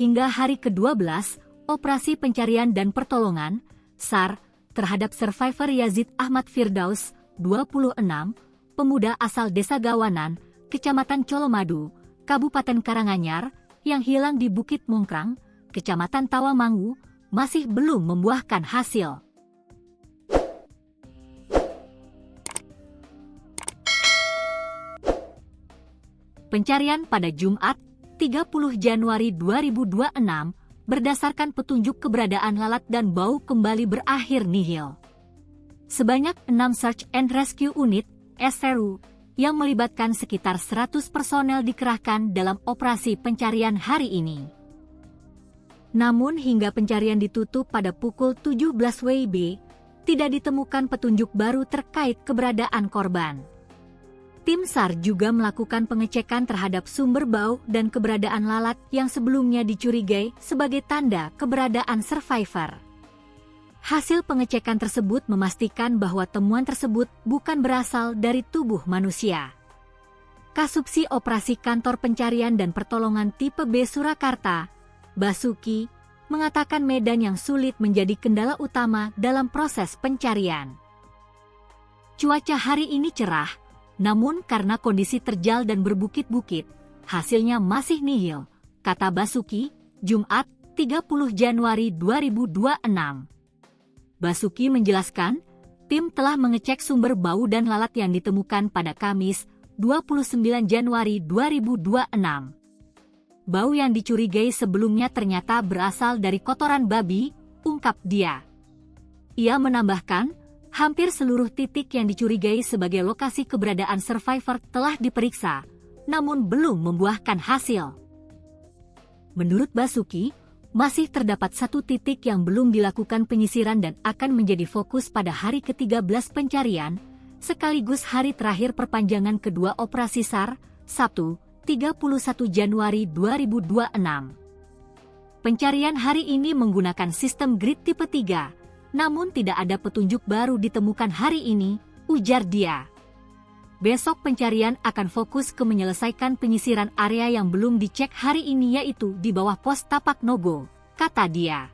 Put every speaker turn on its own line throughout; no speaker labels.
hingga hari ke-12 Operasi Pencarian dan Pertolongan SAR terhadap survivor Yazid Ahmad Firdaus, 26, pemuda asal Desa Gawanan, Kecamatan Colomadu, Kabupaten Karanganyar, yang hilang di Bukit Mungkrang, Kecamatan Tawamangu, masih belum membuahkan hasil. Pencarian pada Jumat, 30 Januari 2026, berdasarkan petunjuk keberadaan lalat dan bau kembali berakhir nihil. Sebanyak 6 Search and Rescue Unit, SRU, yang melibatkan sekitar 100 personel dikerahkan dalam operasi pencarian hari ini. Namun hingga pencarian ditutup pada pukul 17 WIB, tidak ditemukan petunjuk baru terkait keberadaan korban. Tim SAR juga melakukan pengecekan terhadap sumber bau dan keberadaan lalat yang sebelumnya dicurigai sebagai tanda keberadaan survivor. Hasil pengecekan tersebut memastikan bahwa temuan tersebut bukan berasal dari tubuh manusia. Kasubsi Operasi Kantor Pencarian dan Pertolongan Tipe B Surakarta, Basuki, mengatakan medan yang sulit menjadi kendala utama dalam proses pencarian. Cuaca hari ini cerah, namun karena kondisi terjal dan berbukit-bukit, hasilnya masih nihil, kata Basuki, Jumat, 30 Januari 2026. Basuki menjelaskan, tim telah mengecek sumber bau dan lalat yang ditemukan pada Kamis, 29 Januari 2026. Bau yang dicurigai sebelumnya ternyata berasal dari kotoran babi, ungkap dia. Ia menambahkan, hampir seluruh titik yang dicurigai sebagai lokasi keberadaan survivor telah diperiksa, namun belum membuahkan hasil. Menurut Basuki, masih terdapat satu titik yang belum dilakukan penyisiran dan akan menjadi fokus pada hari ke-13 pencarian, sekaligus hari terakhir perpanjangan kedua operasi SAR, Sabtu, 31 Januari 2026. Pencarian hari ini menggunakan sistem grid tipe 3, namun tidak ada petunjuk baru ditemukan hari ini, ujar dia. Besok pencarian akan fokus ke menyelesaikan penyisiran area yang belum dicek hari ini yaitu di bawah pos Tapak Nogo, kata dia.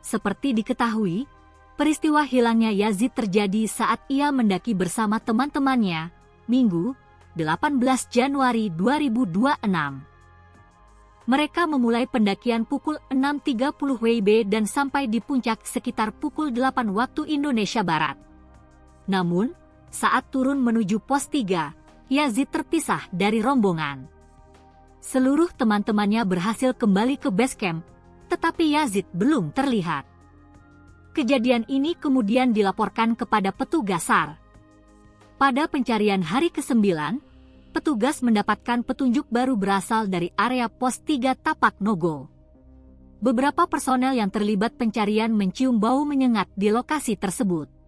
Seperti diketahui, peristiwa hilangnya Yazid terjadi saat ia mendaki bersama teman-temannya, Minggu, 18 Januari 2026. Mereka memulai pendakian pukul 6.30 WIB dan sampai di puncak sekitar pukul 8 waktu Indonesia Barat. Namun, saat turun menuju pos 3, Yazid terpisah dari rombongan. Seluruh teman-temannya berhasil kembali ke base camp, tetapi Yazid belum terlihat. Kejadian ini kemudian dilaporkan kepada petugas SAR. Pada pencarian hari ke-9, petugas mendapatkan petunjuk baru berasal dari area pos 3 Tapak Nogo. Beberapa personel yang terlibat pencarian mencium bau menyengat di lokasi tersebut.